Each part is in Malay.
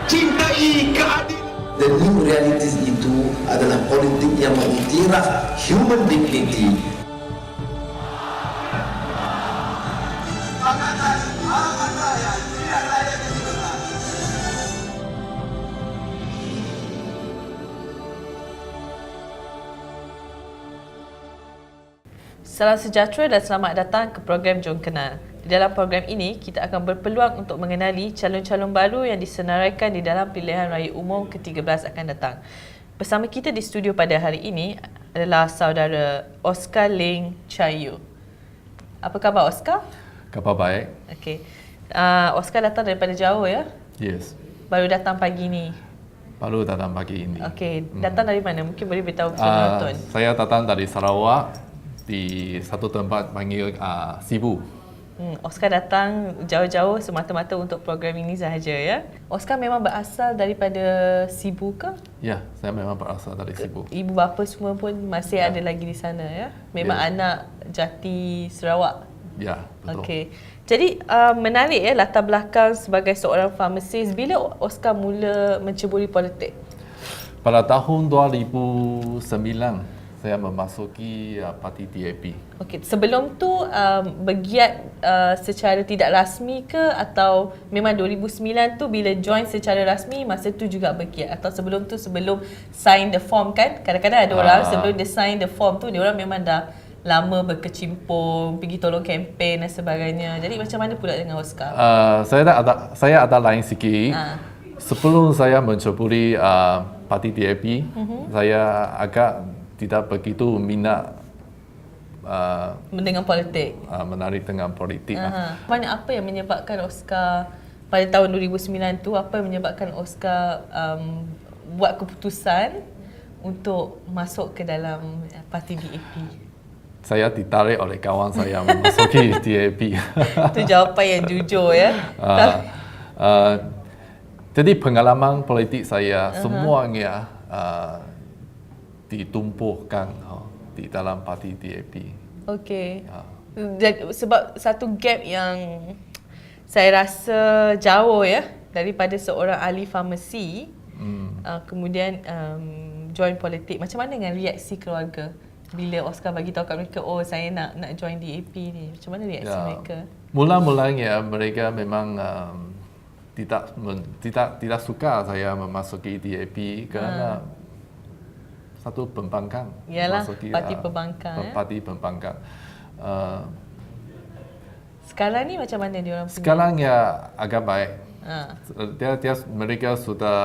cintai keadilan. The new realities itu adalah politik yang mengiktiraf human dignity. Salam sejahtera dan selamat datang ke program Jom Kenal. Di dalam program ini, kita akan berpeluang untuk mengenali calon-calon baru yang disenaraikan di dalam pilihan raya umum ke-13 akan datang. Bersama kita di studio pada hari ini adalah saudara Oscar Ling Chayu. Apa khabar Oscar? Khabar baik. Okey. Oscar datang daripada jauh ya? Yes. Baru datang pagi ni. Baru datang pagi ini. Okey. Datang dari mana? Mungkin boleh beritahu kepada penonton. Saya datang dari Sarawak di satu tempat panggil Sibu. Oscar datang jauh-jauh semata-mata untuk program ini sahaja ya. Oscar memang berasal daripada Sibu ke? Ya, saya memang berasal dari Sibu. Ibu bapa semua pun masih ada lagi di sana ya. Memang anak jati Sarawak. Ya, betul. Okey. Jadi menarik ya latar belakang sebagai seorang farmasis. Bila Oscar mula menceburi politik? Pada tahun 2009 saya memasuki parti DAP. Okey, sebelum tu bergiat secara tidak rasmi ke atau memang 2009 tu bila join secara rasmi masa tu juga bergiat atau sebelum tu sebelum sign the form kan? Kadang-kadang ada orang sebelum dia sign the form tu dia orang memang dah lama berkecimpung, pergi tolong kempen dan sebagainya. Jadi macam mana pula dengan Oscar? Saya ada lain sikit. Sebelum saya menceburi parti DAP, saya agak tidak begitu minat dengan politik. Menarik dengan politik. Mana apa yang menyebabkan Oscar pada tahun 2009 tu, apa yang menyebabkan Oscar buat keputusan untuk masuk ke dalam parti DAP? Saya ditarik oleh kawan saya memasuki DAP. Itu jawapan yang jujur ya. Jadi pengalaman politik saya semuanya ditumpukan di dalam parti DAP. Okey. Sebab satu gap yang saya rasa jauh ya daripada seorang ahli farmasi kemudian join politik. Macam mana dengan reaksi keluarga bila Oscar bagi tahu kat mereka, oh saya nak join DAP ni? Macam mana reaksi mereka? Mula-mulanya mereka memang tidak suka saya memasuki DAP kerana satu pembangkang. Yalah, masuki, parti pembangkang. Parti pembangkang. Sekarang ni macam mana dia orang punya? Sekarang ya agak baik. Mereka sudah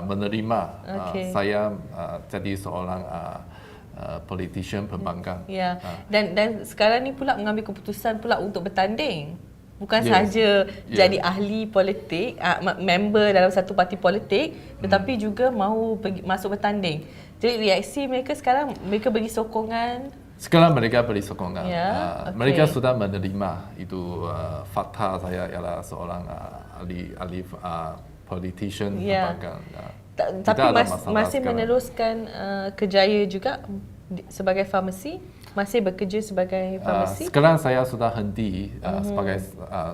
menerima saya jadi seorang politician pembangkang. Ya. Dan sekarang ni pula mengambil keputusan pula untuk bertanding. Bukan sahaja jadi ahli politik, member dalam satu parti politik, tetapi juga mahu masuk bertanding. Jadi reaksi mereka sekarang, mereka beri sokongan. Sekarang mereka beri sokongan. Mereka Okay. sudah menerima itu fakta saya ialah seorang ahli politician pembangkang. Tapi masih meneruskan kerjaya juga sebagai farmasi? Masih bekerja sebagai farmasi? Sekarang saya sudah henti sebagai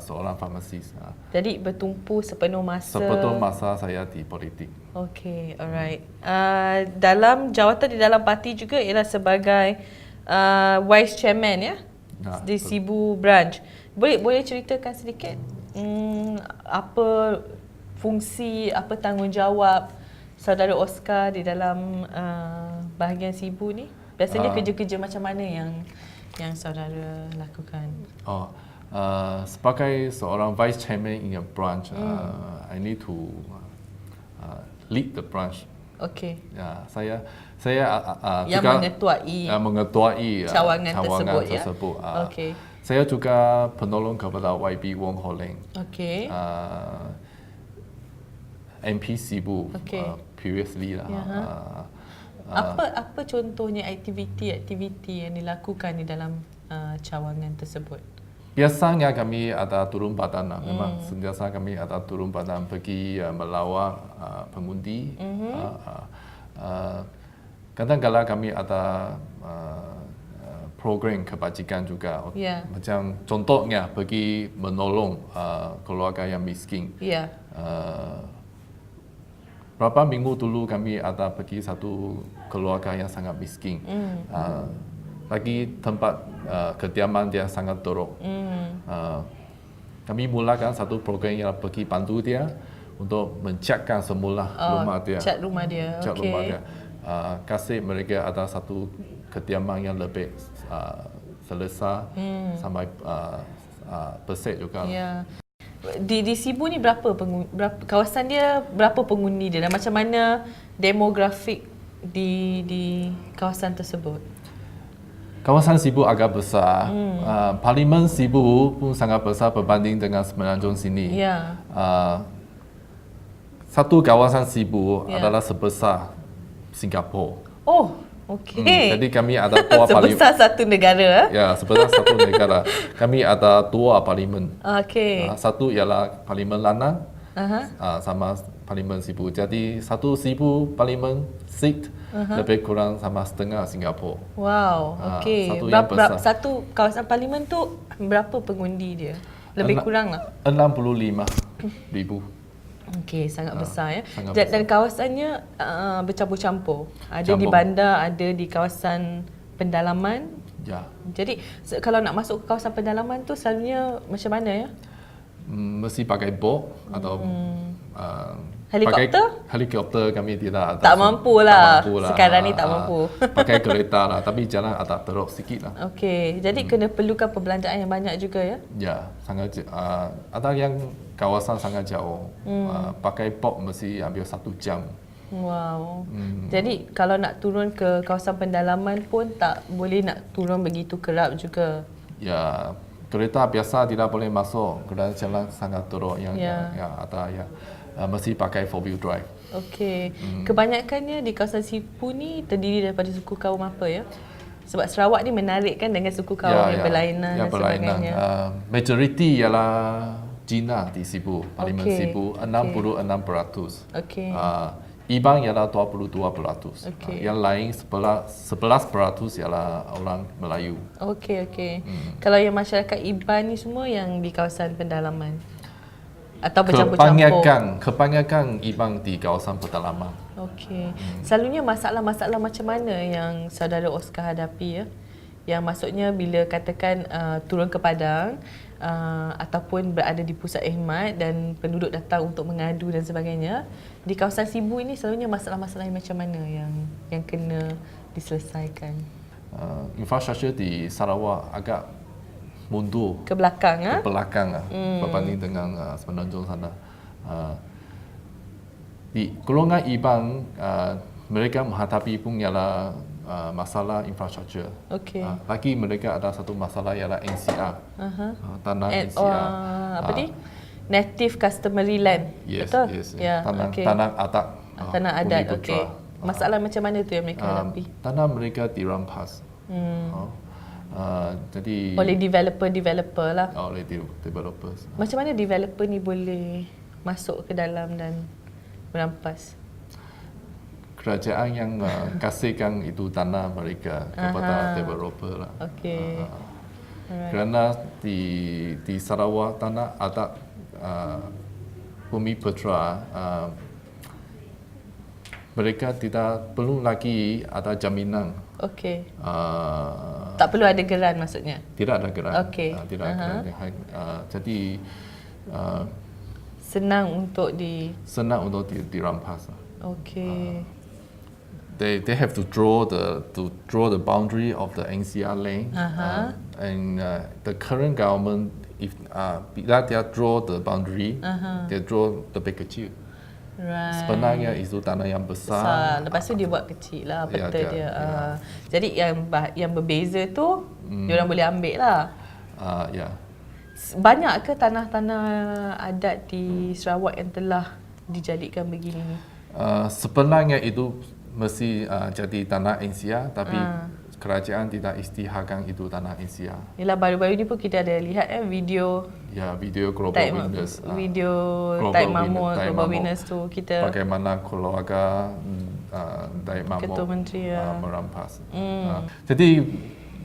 seorang farmasis. Jadi bertumpu sepenuh masa? Sepenuh masa saya di politik. Okay, alright. Dalam jawatan di dalam parti juga ialah sebagai Vice Chairman ya? Di Sibu Branch. Boleh ceritakan sedikit apa fungsi, apa tanggungjawab saudara Oscar di dalam bahagian Sibu ni? Biasanya kerja-kerja macam mana yang saudara lakukan? Sebagai seorang vice chairman in a branch, I need to lead the branch. Okey. Saya yang juga mengetuai cawangan tersebut. Okey. Saya juga penolong kepada YB Wong Ho Leng. Okey. MP Sibu previously lah. Apa contohnya aktiviti yang dilakukan di dalam cawangan tersebut? Biasanya kami ada turun badan, memang sentiasa kami ada turun badan pergi melawat pengundi. Kadang-kadang kami ada program kebajikan juga. Macam contohnya pergi menolong keluarga yang miskin. berapa minggu dulu kami ada pergi satu keluarga yang sangat miskin. Lagi tempat kediaman dia sangat teruk. Kami mulakan satu program yang pergi bantu dia untuk mencatkan semula rumah dia. Cat rumah dia. Cat rumah dia. Kasih mereka ada satu kediaman yang lebih selesa sampai bersih juga. Ya. Di Sibu ni berapa kawasan dia, berapa pengundi dia dan macam mana demografik di kawasan tersebut? Kawasan Sibu agak besar. Parlimen Sibu pun sangat besar berbanding dengan Semenanjung sini. Ya. Satu kawasan Sibu adalah sebesar Singapura. Oh, okey. Jadi kami ada dua parlimen. Sebesar satu negara. Ya, sebesar satu negara. Kami ada dua parlimen. Okey. Satu ialah Parlimen Lanang sama Parlimen Sibu. Jadi satu Sibu parlimen seat lebih kurang sama setengah Singapura. Wow, okey. Satu yang besar. Satu kawasan parlimen tu berapa pengundi dia? Lebih kurang lah. 65,000. Okey, sangat besar ya. Sangat Dan kawasannya bercampur-campur. Ada di Campur. bandar, ada di kawasan pendalaman. Ya. Jadi kalau nak masuk ke kawasan pendalaman tu selalunya macam mana ya? Mesti pakai bot atau Helikopter? pakai helikopter kami tidak ada. Tak mampu lah. Tak mampu lah. Sekarang ni tak mampu. Pakai kereta lah, tapi jalan agak teruk sikit lah. Okey, jadi kena perlukan perbelanjaan yang banyak juga ya? Ya, sangat ada yang kawasan sangat jauh. Pakai bot mesti ambil 1 jam. Wow. Jadi kalau nak turun ke kawasan pendalaman pun tak boleh nak turun begitu kerap juga. Ya, kereta biasa tidak boleh masuk kerana jalan sangat teruk yang ada yang mesti pakai 4-wheel drive. Okey. Kebanyakannya di kawasan Sibu ni terdiri daripada suku kaum apa ya? Sebab Sarawak ni menarik kan dengan suku kaum yang berlainan dan sebagainya. Majoriti ialah Cina di Sibu, Parlimen Sibu 66%. Okey. Iban ialah 22%. Okey. Yang lain 11% ialah orang Melayu. Okey, okey. Kalau yang masyarakat Iban ni semua yang di kawasan pendalaman atau bercampur-campur? Kebanyakan Iban di kawasan pedalaman. Okey. Selalunya masalah-masalah macam mana yang saudara Oscar hadapi ya? Yang maksudnya bila katakan turun ke Padang ataupun berada di pusat khidmat dan penduduk datang untuk mengadu dan sebagainya, di kawasan Sibu ini selalunya masalah-masalah yang macam mana yang kena diselesaikan? Infrastruktur di Sarawak agak mundur Ke belakang ke belakang berbanding dengan Semenanjung sana. Di golongan Iban mereka menghadapi pun ialah masalah infrastruktur. Okey. Lagi mereka ada satu masalah ialah NCR. Tanah NCR. Apa ni? Native Customary Land. Yes, betul? yes. Ya, Tanah adat. Tanah adat, Bumi okey. Putra. Masalah macam mana tu yang mereka hadapi? Tanah mereka dirampas. Jadi Oleh developer lah. oleh developers. Macam mana developer ni boleh masuk ke dalam dan merampas? Kerajaan yang kasihkan itu tanah mereka kepada developer lah. Okey. Kerana di Sarawak tanah adat Bumi Putra mereka tidak perlu lagi ada jaminan. Okey. Tak perlu ada geran maksudnya? Tidak ada geran. Okey. Tidak ada geran. Jadi senang untuk dirampas. Okey. They have to draw the boundary of the NCR land, and the current government bila dia draw the boundary, they draw lebih kecil. Right. Sebenarnya itu tanah yang besar. Lepas tu dia buat kecil lah peta Ya, dia. ya. Jadi yang berbeza tu diorang boleh ambil lah. Ya. Banyak ke tanah-tanah adat di Sarawak yang telah dijadikan begini ni? Sebenarnya itu mesti jadi tanah NCR, tapi kerajaan tidak isytiharkan itu tanah NCR. Yelah, baru-baru ni pun kita ada lihat video Video Global Winners. video Global Taib Winners, Mamur, Taib Global Mamur. Winners tu kita Bagaimana keluarga Taib Mamur Ketua Menteri, ya. merampas. Jadi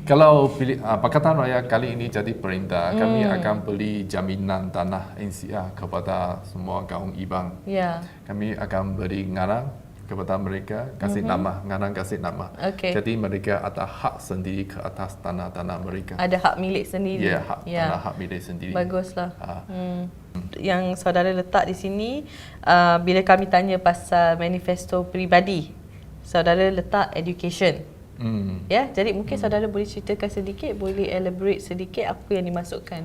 Kalau Pakatan Rakyat kali ini jadi perintah, kami akan beri jaminan tanah NCR kepada semua kaum ibang. Ya. Kami akan beri ngarang kepada mereka, kasih nama, ngarang kasih nama. Okey. Jadi mereka ada hak sendiri ke atas tanah-tanah mereka. Ada hak milik sendiri. Ya, tanah hak milik sendiri. Baguslah. Yang saudara letak di sini, bila kami tanya pasal manifesto peribadi, saudara letak education. Ya, jadi mungkin saudara boleh ceritakan sedikit, boleh elaborate sedikit apa yang dimasukkan.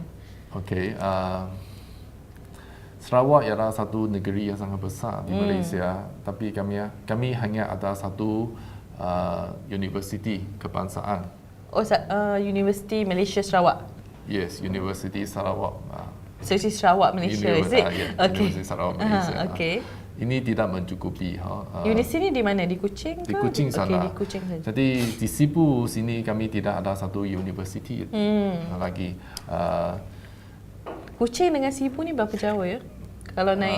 Okey, Sarawak ialah satu negeri yang sangat besar di Malaysia, tapi kami hanya ada satu universiti kebangsaan. Oh, Universiti Malaysia Sarawak. Yes, Universiti Sarawak. Universiti Sarawak Malaysia, is it? Okay. Universiti Sarawak Malaysia. Okay. Ini tidak mencukupi. Universiti ni di mana? Di Kuching ke? Di Kuching sana. Okay, di Kuching saja. Jadi di Sibu sini kami tidak ada satu universiti lagi. Kuching dengan Sibu ni berapa jauh ya? Kalau naik,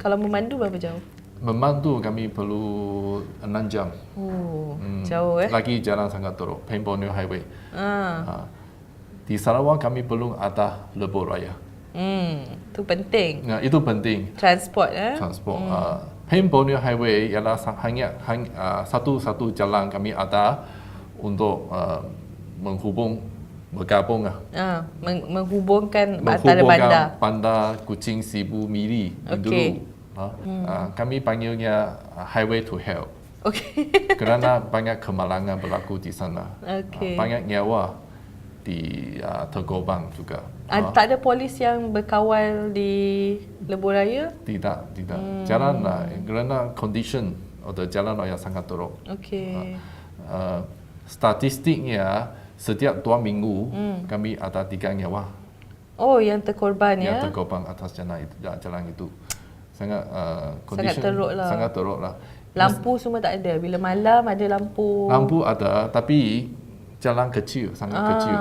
kalau memandu berapa jauh? Memandu kami perlu 6 jam. Oh, jauh Lagi jalan sangat teruk, Peng Borneo Highway. Di Sarawak kami perlu ada lebuh raya. Itu penting. Nah, itu penting. Transport Transport. Peng Borneo Highway ialah hanya satu jalan kami ada untuk bergabung menghubungkan antara bandar Kuching, Sibu, Miri dulu. Kami panggilnya highway to hell. Okey. Kerana banyak kemalangan berlaku di sana. Okey. Banyak nyawa di tergobang juga. Tak ada polis yang berkawal di lebuh raya? Tidak. Jalan kerana condition atau jalan raya sangat teruk. Okey. Statistiknya setiap 2 minggu kami ada 3 nyawa. Oh, yang terkorban ya? Yang terkorban atas jalan itu. Sangat condition sangat teruk lah. lah. Lampu semua tak ada. Bila malam ada lampu. Lampu ada, tapi jalan kecil, sangat kecil.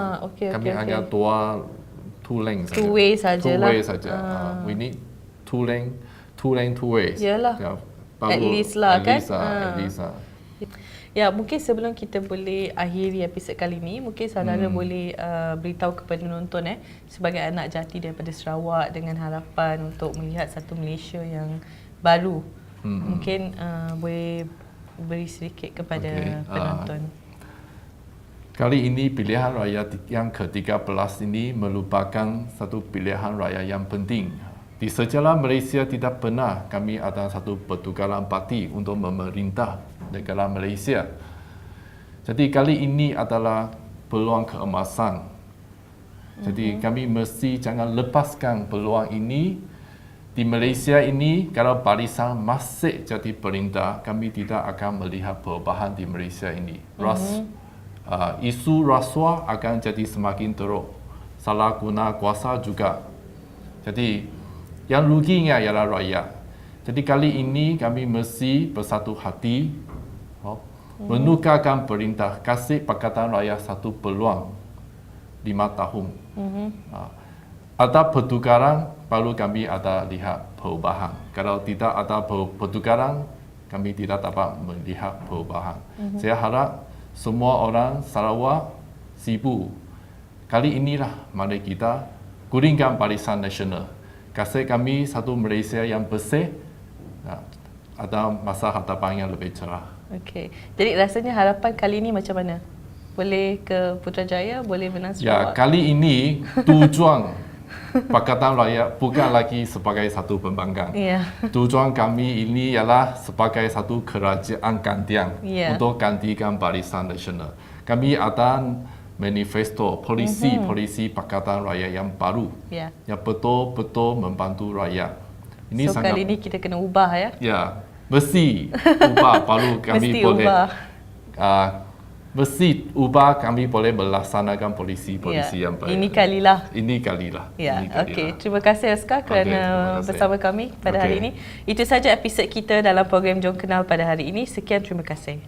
Kami hanya 2 lane saja. 2 way sajalah. 2 way saja. We need 2 lane, 2 ways. Yalah. At least lah kan. At least. Ya, mungkin sebelum kita boleh akhiri episod kali ini, mungkin saudara boleh beritahu kepada penonton sebagai anak jati daripada Sarawak dengan harapan untuk melihat satu Malaysia yang baru. Mungkin boleh beri sedikit kepada penonton. Kali ini pilihan raya yang ke-13 ini merupakan satu pilihan raya yang penting. Di sejarah Malaysia tidak pernah kami ada satu pertukaran parti untuk memerintah negara Malaysia. Jadi kali ini adalah peluang keemasan. Jadi kami mesti jangan lepaskan peluang ini. Di Malaysia ini, kalau barisan masih jadi perintah, kami tidak akan melihat perubahan di Malaysia ini. Isu rasuah akan jadi semakin teruk. Salah guna kuasa juga. Jadi yang ruginya ialah rakyat. Jadi kali ini kami mesti bersatu hati menukarkan perintah, kasih Pakatan Rakyat satu peluang 5 tahun. Ada pertukaran, baru kami ada lihat perubahan. Kalau tidak ada pertukaran, kami tidak dapat melihat perubahan. Saya harap semua orang Sarawak, Sibu, kali inilah mari kita gulingkan Barisan Nasional. Kasih kami satu Malaysia yang bersih, ada masa hadapan yang lebih cerah. Okey. Jadi rasanya harapan kali ini macam mana? Boleh ke Putrajaya, boleh menang Sarawak? Ya, kali ini tujuan Pakatan Rakyat bukan lagi sebagai satu pembangkang. Tujuan kami ini ialah sebagai satu kerajaan gantian untuk gantikan Barisan Nasional. Kami ada manifesto, polisi Pakatan Rakyat yang baru, yang betul-betul membantu rakyat. Ini kali ini kita kena ubah ya? Ya, mesti ubah baru kami boleh. Mesti ubah kami boleh melaksanakan polisi yang baik. Ini kalilah. Ya, okey. Terima kasih Oscar kerana bersama kami pada hari ini. Itu saja episod kita dalam program Jom Kenal pada hari ini. Sekian, terima kasih.